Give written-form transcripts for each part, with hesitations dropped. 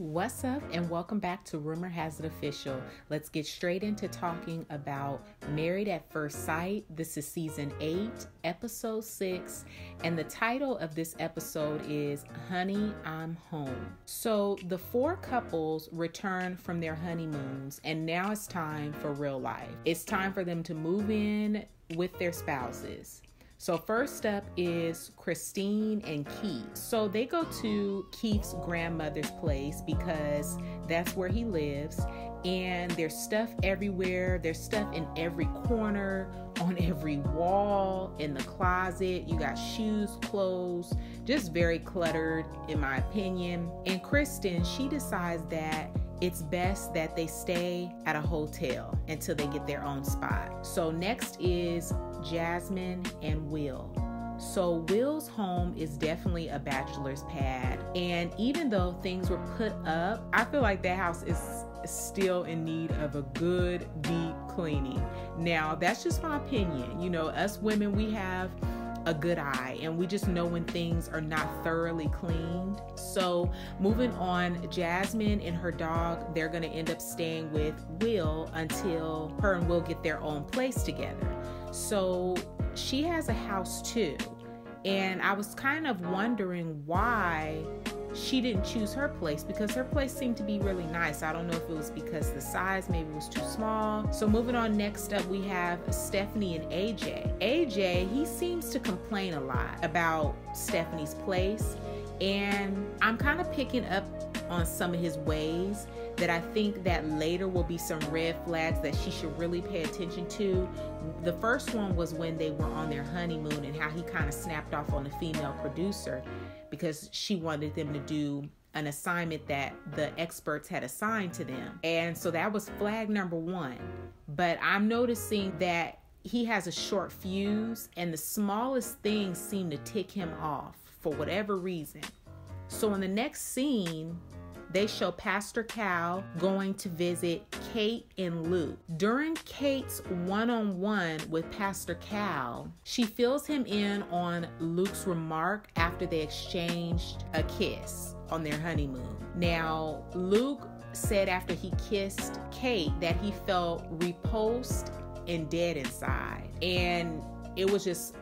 What's up, and welcome back to Rumor Has It Official. Let's get straight into talking about Married at First Sight. This is season 8, episode 6, and the title of this episode is Honey, I'm Home. So the 4 couples return from their honeymoons, and now it's time for real life. It's time for them to move in with their spouses. So first up is Kristen and Keith. So they go to Keith's grandmother's place because that's where he lives. And there's stuff everywhere. There's stuff in every corner, on every wall, in the closet. You got shoes, clothes, just very cluttered in my opinion. And Kristen, she decides that it's best that they stay at a hotel until they get their own spot. So next is Jasmine and Will. So Will's home is definitely a bachelor's pad. And even though things were put up, I feel like that house is still in need of a good, deep cleaning. Now, that's just my opinion. You know, us women, we have a good eye and we just know when things are not thoroughly cleaned. So moving on, Jasmine and her dog, they're going to end up staying with Will until her and Will get their own place together. So she has a house too. And I was kind of wondering why she didn't choose her place, because her place seemed to be really nice. I don't know if it was because the size maybe was too small. So moving on, next up we have Stephanie and AJ. AJ, he seems to complain a lot about Stephanie's place, and I'm kind of picking up on some of his ways that I think that later will be some red flags that she should really pay attention to. The first one was when they were on their honeymoon and how he kind of snapped off on the female producer because she wanted them to do an assignment that the experts had assigned to them. And so that was flag number 1. But I'm noticing that he has a short fuse and the smallest things seem to tick him off for whatever reason. So in the next scene, they show Pastor Cal going to visit Kate and Luke. During Kate's one-on-one with Pastor Cal, she fills him in on Luke's remark after they exchanged a kiss on their honeymoon. Now, Luke said after he kissed Kate that he felt repulsed and dead inside. And it was just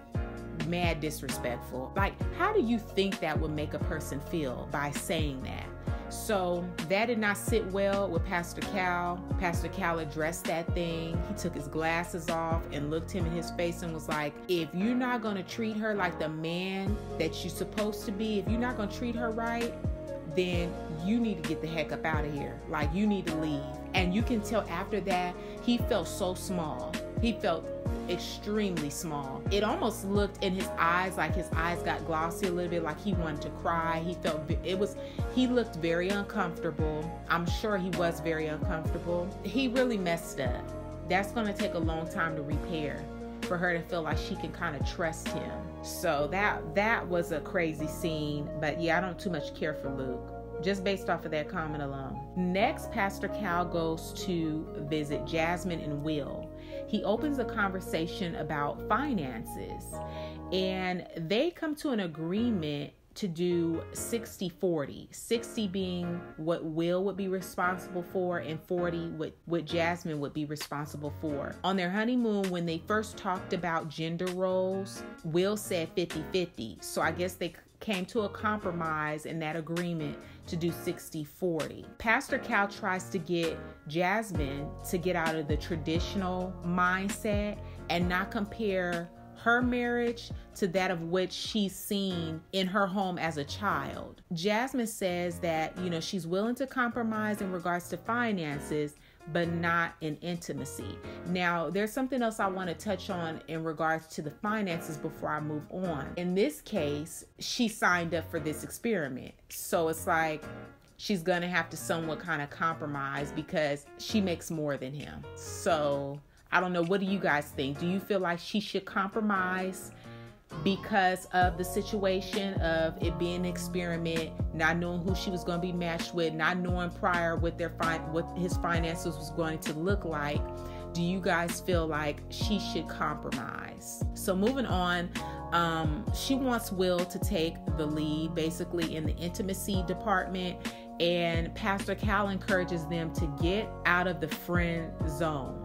mad disrespectful. Like, how do you think that would make a person feel by saying that? So that did not sit well with Pastor Cal. Pastor Cal addressed that thing. He took his glasses off and looked him in his face and was like, if you're not going to treat her like the man that you're supposed to be, if you're not going to treat her right, then you need to get the heck up out of here. Like, you need to leave. And you can tell after that, he felt so small. He felt extremely small. It almost looked in his eyes like his eyes got glossy a little bit, like he wanted to cry. He looked very uncomfortable. I'm sure he was very uncomfortable. He really messed up. That's going to take a long time to repair for her to feel like she can kind of trust him. So that was a crazy scene. But yeah, I don't too much care for Luke, just based off of that comment alone. Next, Pastor Cal goes to visit Jasmine and Will. He opens a conversation about finances, and they come to an agreement to do 60-40. 60 being what Will would be responsible for, and 40 what Jasmine would be responsible for. On their honeymoon, when they first talked about gender roles, Will said 50-50. So I guess they came to a compromise in that agreement to do 60-40. Pastor Cal tries to get Jasmine to get out of the traditional mindset and not compare her marriage to that of which she's seen in her home as a child. Jasmine says that, you know, she's willing to compromise in regards to finances, but not in intimacy. Now, there's something else I want to touch on in regards to the finances before I move on. In this case, she signed up for this experiment. So it's like she's going to have to somewhat kind of compromise because she makes more than him. So I don't know. What do you guys think? Do you feel like she should compromise because of the situation of it being an experiment, not knowing who she was going to be matched with, not knowing prior what his finances was going to look like? Do you guys feel like she should compromise? So moving on, she wants Will to take the lead basically in the intimacy department, and Pastor Cal encourages them to get out of the friend zone.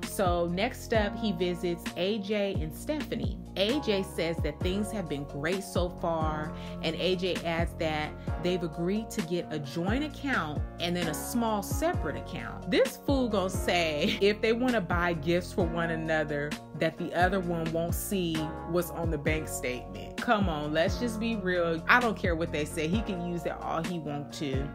So next up, he visits AJ and Stephanie. AJ says that things have been great so far, and AJ adds that they've agreed to get a joint account and then a small separate account. This fool gonna say if they want to buy gifts for one another, that the other one won't see what's on the bank statement. Come on, let's just be real. I don't care what they say. He can use that all he wants to,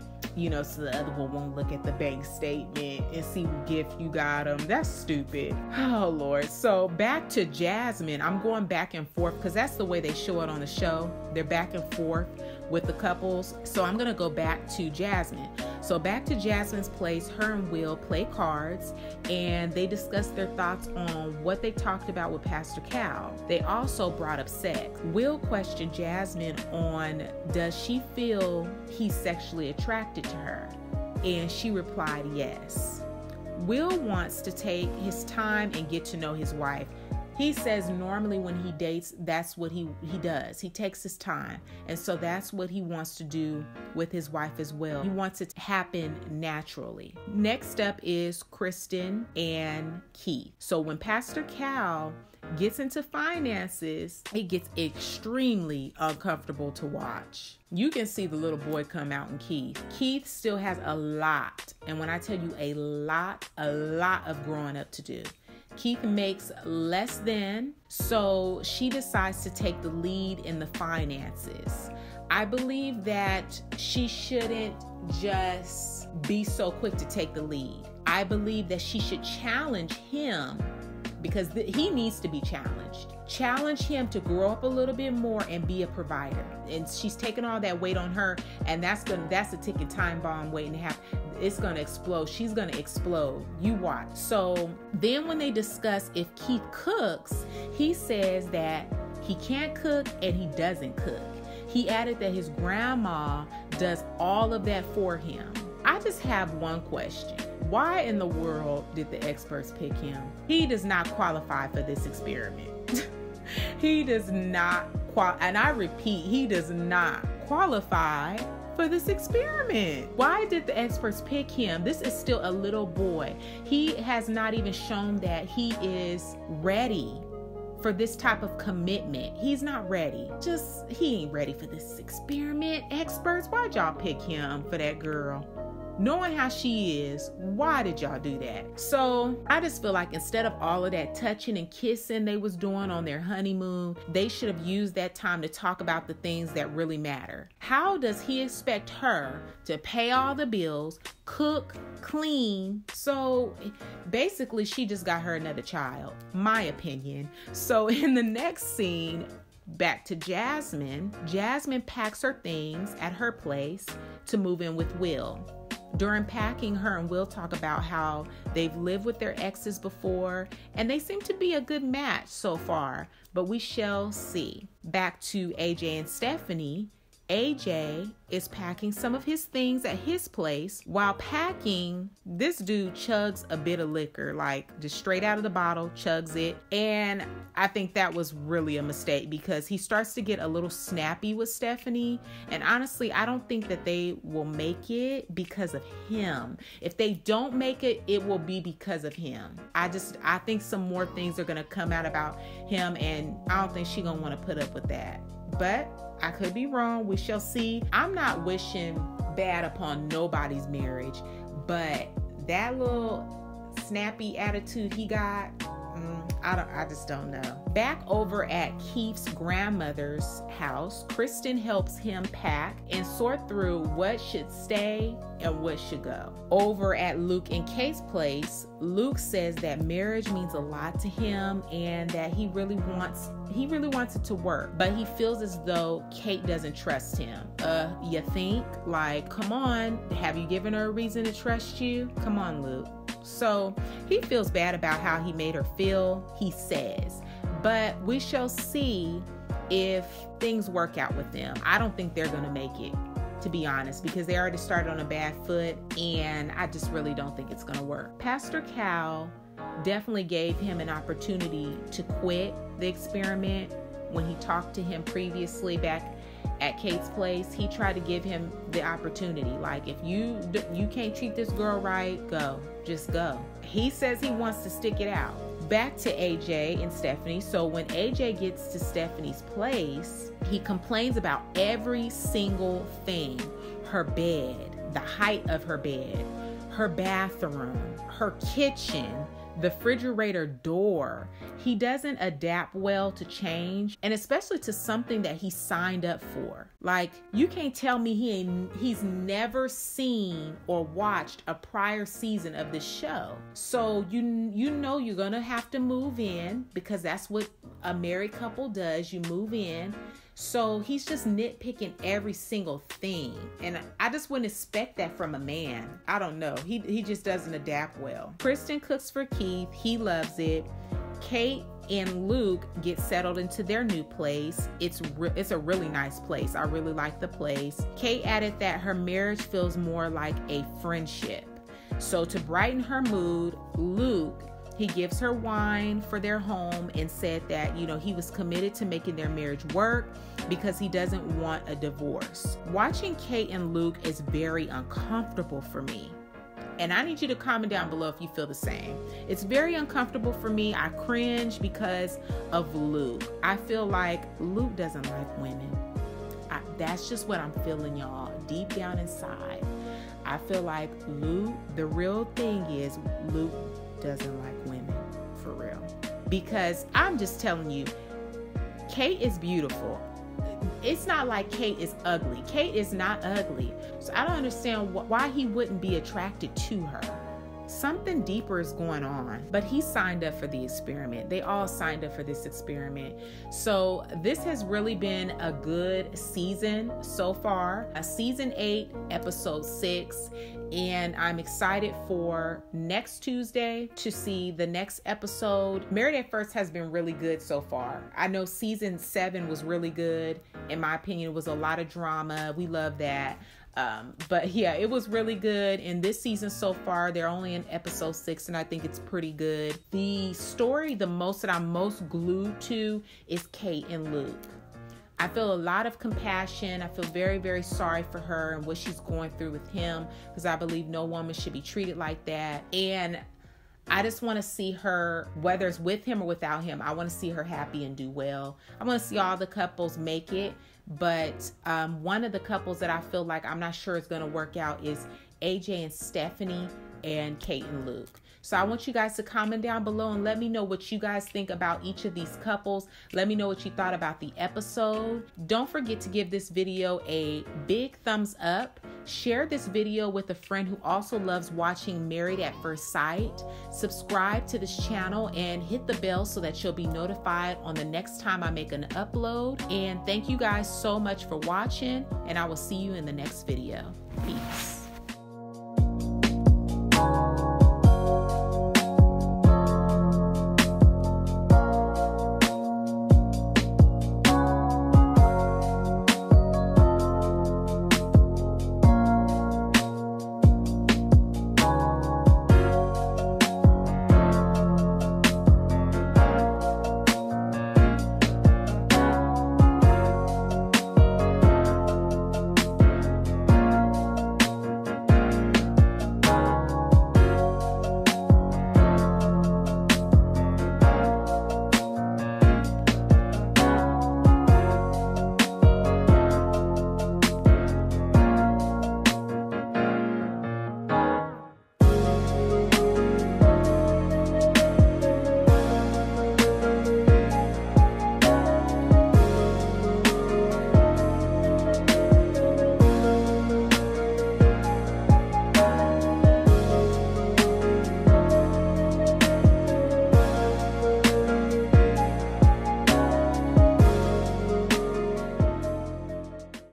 so the other one won't look at the bank statement and see what gift you got them. That's stupid. Oh, Lord. So back to Jasmine. I'm going back and forth because that's the way they show it on the show. They're back and forth with the couples. So I'm going to go back to Jasmine. So back to Jasmine's place, her and Will play cards, and they discuss their thoughts on what they talked about with Pastor Cal. They also brought up sex. Will questioned Jasmine on, does she feel he's sexually attracted to her? And she replied yes. Will wants to take his time and get to know his wife. He says normally when he dates, that's what he does. He takes his time. And so that's what he wants to do with his wife as well. He wants it to happen naturally. Next up is Kristen and Keith. So when Pastor Cal gets into finances, it gets extremely uncomfortable to watch. You can see the little boy come out in Keith. Keith still has a lot. And when I tell you a lot of growing up to do. Keith makes less than, so she decides to take the lead in the finances. I believe that she shouldn't just be so quick to take the lead. I believe that she should challenge him because he needs to be challenged. Challenge him to grow up a little bit more and be a provider. And she's taking all that weight on her, and that's a ticking time bomb waiting to happen. It's going to explode. She's going to explode. You watch. So then when they discuss if Keith cooks, he says that he can't cook and he doesn't cook. He added that his grandma does all of that for him. I just have one question. Why in the world did the experts pick him? He does not qualify for this experiment. He does not and I repeat, he does not qualify for this experiment. Why did the experts pick him? This is still a little boy. He has not even shown that he is ready for this type of commitment. He's not ready. He ain't ready for this experiment. Experts, why'd y'all pick him for that girl? Knowing how she is, why did y'all do that? So I just feel like instead of all of that touching and kissing they was doing on their honeymoon, they should have used that time to talk about the things that really matter. How does he expect her to pay all the bills, cook, clean? So basically she just got her another child, my opinion. So in the next scene, back to Jasmine. Jasmine packs her things at her place to move in with Will. During packing, her and Will talk about how they've lived with their exes before, and they seem to be a good match so far, but we shall see. Back to AJ and Stephanie. AJ is packing some of his things at his place. While packing, this dude chugs a bit of liquor, like just straight out of the bottle, chugs it. And I think that was really a mistake because he starts to get a little snappy with Stephanie. And honestly, I don't think that they will make it because of him. If they don't make it, it will be because of him. I think some more things are going to come out about him, and I don't think she's going to want to put up with that. But I could be wrong. We shall see. I'm not wishing bad upon nobody's marriage, but that little snappy attitude he got, I just don't know. Back over at Keith's grandmother's house, Kristen helps him pack and sort through what should stay and what should go. Over at Luke and Kate's place, Luke says that marriage means a lot to him and that he really wants it to work, but he feels as though Kate doesn't trust him. You think? Like, come on, have you given her a reason to trust you? Come on, Luke. So he feels bad about how he made her feel, he says, but we shall see if things work out with them. I don't think they're going to make it, to be honest, because they already started on a bad foot, and I just really don't think it's going to work. Pastor Cal definitely gave him an opportunity to quit the experiment when he talked to him previously back at Kate's place, he tried to give him the opportunity. Like, if you can't treat this girl right, go. Just go. He says he wants to stick it out. Back to AJ and Stephanie. So when AJ gets to Stephanie's place, he complains about every single thing. Her bed, the height of her bed, her bathroom, her kitchen, the refrigerator door. He doesn't adapt well to change, and especially to something that he signed up for. Like, you can't tell me he's never seen or watched a prior season of this show. So you know you're gonna have to move in, because that's what a married couple does. You move in. So he's just nitpicking every single thing. And I just wouldn't expect that from a man. I don't know. He just doesn't adapt well. Kristen cooks for Keith. He loves it. Kate and Luke get settled into their new place. It's a really nice place. I really like the place. Kate added that her marriage feels more like a friendship. So to brighten her mood, Luke, he gives her wine for their home and said that, he was committed to making their marriage work because he doesn't want a divorce. Watching Kate and Luke is very uncomfortable for me. And I need you to comment down below if you feel the same. It's very uncomfortable for me. I cringe because of Luke. I feel like Luke doesn't like women. That's just what I'm feeling, y'all. Deep down inside, I feel like Luke, the real thing is Luke doesn't like women, for real. Because I'm just telling you, Kate is beautiful. It's not like Kate is ugly. Kate is not ugly. So I don't understand why he wouldn't be attracted to her. Something deeper is going on. But he signed up for the experiment. They all signed up for this experiment. So this has really been a good season so far. Season 8, episode 6. And I'm excited for next Tuesday to see the next episode. Married at First has been really good so far. I know season 7 was really good. In my opinion, it was a lot of drama. We love that. But yeah, it was really good. And this season so far, they're only in episode 6, and I think it's pretty good. The story, that I'm most glued to is Kate and Luke. I feel a lot of compassion. I feel very, very sorry for her and what she's going through with him, because I believe no woman should be treated like that. And I just want to see her, whether it's with him or without him, I want to see her happy and do well. I want to see all the couples make it. But one of the couples that I feel like I'm not sure is going to work out is AJ and Stephanie and Kate and Luke. So I want you guys to comment down below and let me know what you guys think about each of these couples. Let me know what you thought about the episode. Don't forget to give this video a big thumbs up. Share this video with a friend who also loves watching Married at First Sight. Subscribe to this channel and hit the bell so that you'll be notified on the next time I make an upload. And thank you guys so much for watching, and I will see you in the next video. Peace.